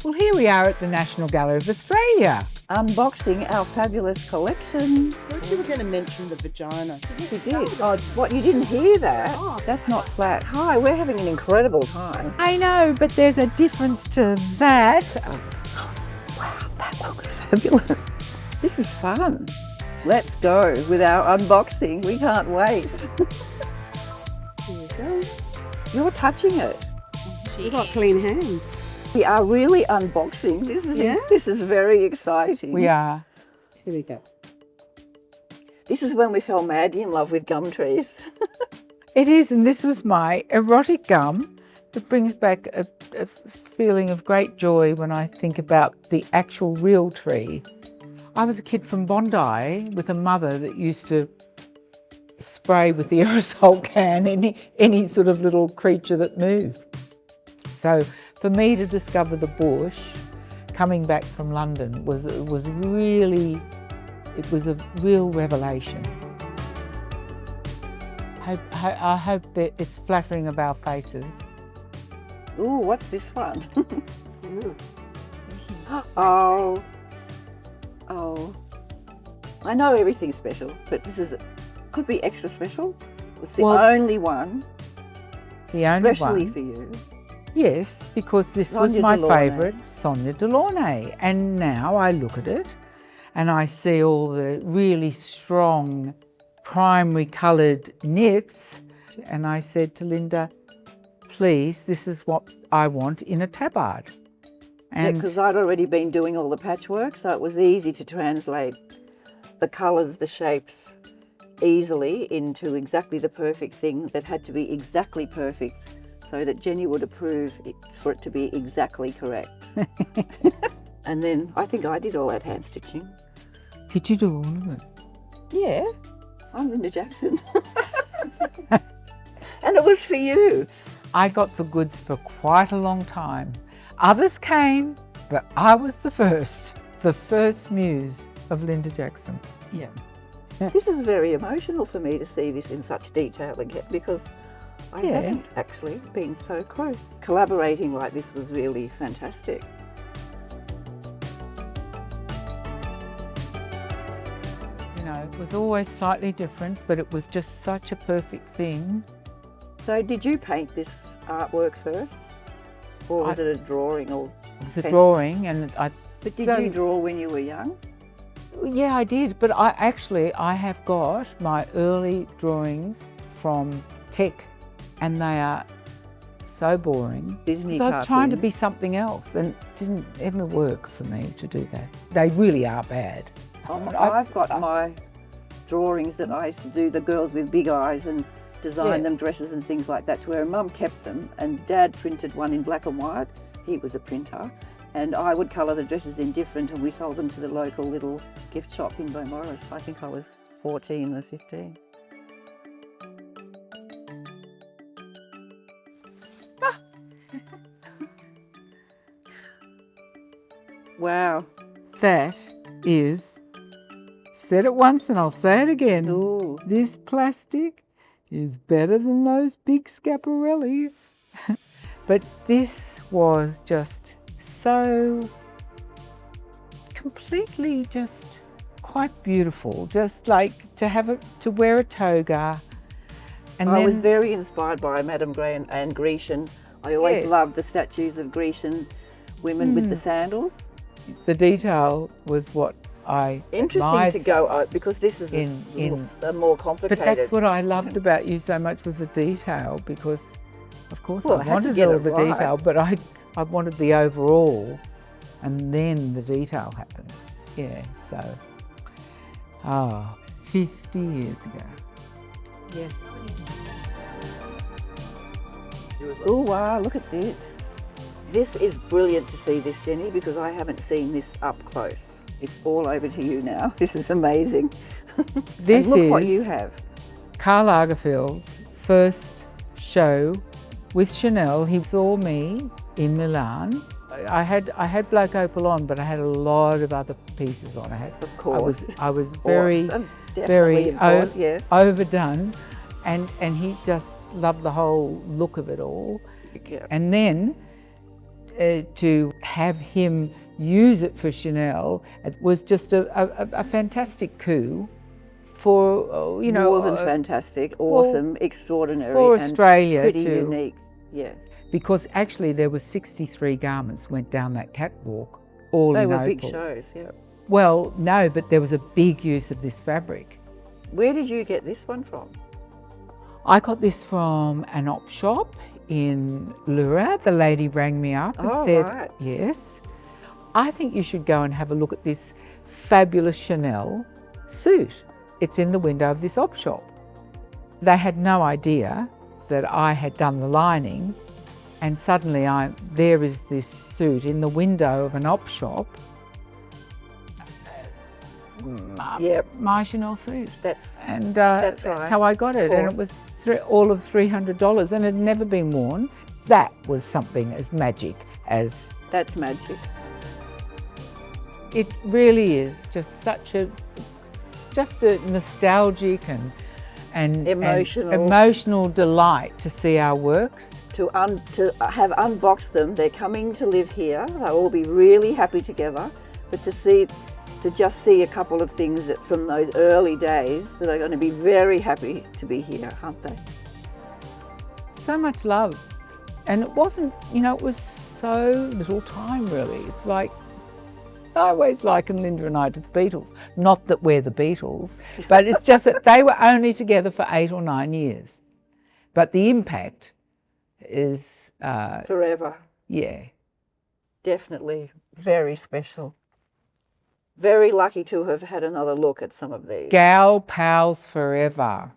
Well, here we are at the National Gallery of Australia. Unboxing our fabulous collection. Thought you were going to mention the vagina. You did. Oh, what, you didn't hear that? Oh. That's not flat. Hi, we're having an incredible time. I know, but there's a difference to that. Wow, that looks fabulous. This is fun. Let's go with our unboxing. We can't wait. Here you go. You're touching it. You've got clean hands. We are really unboxing. This is very exciting. We are. Here we go. This is when we fell madly in love with gum trees. It is, and this was my erotic gum. It brings back a feeling of great joy when I think about the actual real tree. I was a kid from Bondi with a mother that used to spray with the aerosol can any sort of little creature that moved. So for me to discover the bush coming back from London was a real revelation. I hope that it's flattering of our faces. Ooh, what's this one? Oh. I know everything's special, but this could be extra special. It's the only one. The only especially one. for you. Yes, because this was Sonia my Delaunay. favourite, Sonia Delaunay. And now I look at it and I see all the really strong primary coloured knits, and I said to Linda, please, this is what I want in a tabard. And because I'd already been doing all the patchwork, so it was easy to translate the colours, the shapes easily into exactly the perfect thing that had to be exactly perfect so that Jenny would approve for it to be exactly correct. And then I think I did all that hand stitching. Did you do all of it? Yeah, I'm Linda Jackson. And it was for you. I got the goods for quite a long time. Others came, but I was the first muse of Linda Jackson. Yeah. This is very emotional for me to see this in such detail again, because I haven't actually been so close. Collaborating like this was really fantastic. You know, it was always slightly different, but it was just such a perfect thing. So did you paint this artwork first? Or was it a drawing? Or It was a drawing, and But did you draw when you were young? Yeah, I did, but I have got my early drawings from Tech, and they are so boring. Disney So I was trying to cartoons. be something else, and it didn't ever work for me to do that. They really are bad. I've got my drawings that I used to do, the girls with big eyes, and design them dresses and things like that, to where Mum kept them and Dad printed one in black and white. He was a printer, and I would colour the dresses in different, and we sold them to the local little gift shop in Beaumaris. I think I was 14 or 15. Wow. That is, I've said it once and I'll say it again. Ooh. This plastic is better than those big Schiaparellis. But this was just so completely just quite beautiful. Just like to wear a toga. And I then was very inspired by Madame Grey and Grecian. I always loved the statues of Grecian women with the sandals. the detail was what I Interesting admired to so go much. out, because this is a more But complicated. that's what I loved about you so much, was the detail, because of course Well, I I had to wanted get all it the right. detail, but I wanted the overall, and then the detail happened. Yeah, so 50 years ago. Yes. Oh wow, look at this. This is brilliant to see this, Jenny, because I haven't seen this up close. It's all over to you now. This is amazing. This and look is what you have. Karl Lagerfeld's first show with Chanel. He saw me in Milan. I had black opal on, but I had a lot of other pieces on. Of course. I was very, Definitely important, yes. overdone, and he just loved the whole look of it all. Yeah. And then to have him use it for Chanel, it was just a fantastic coup for, you know... More than fantastic, awesome, extraordinary. For and Australia pretty too. unique, yes. Because actually there were 63 garments went down that catwalk, all They in were opal. big shows, yeah. Well, no, but there was a big use of this fabric. Where did you get this one from? I got this from an op shop in Lura. The lady rang me up and said, right. yes, I think you should go and have a look at this fabulous Chanel suit. It's in the window of this op shop. They had no idea that I had done the lining, and suddenly there is this suit in the window of an op shop. Yep. My Chanel suit. That's right. That's how I got it, and it was all of $300 and it had never been worn. That was something as magic as... That's magic. It really is just such a nostalgic and emotional delight to see our works. To have unboxed them, they're coming to live here. They'll all be really happy together, but to just see a couple of things from those early days that are going to be very happy to be here, aren't they? So much love. And it wasn't, you know, it was so little time really. It's like, I always liken Linda and I to the Beatles. Not that we're the Beatles, but it's just that they were only together for 8 or 9 years. But the impact is... forever. Yeah. Definitely very special. Very lucky to have had another look at some of these. Gal pals forever.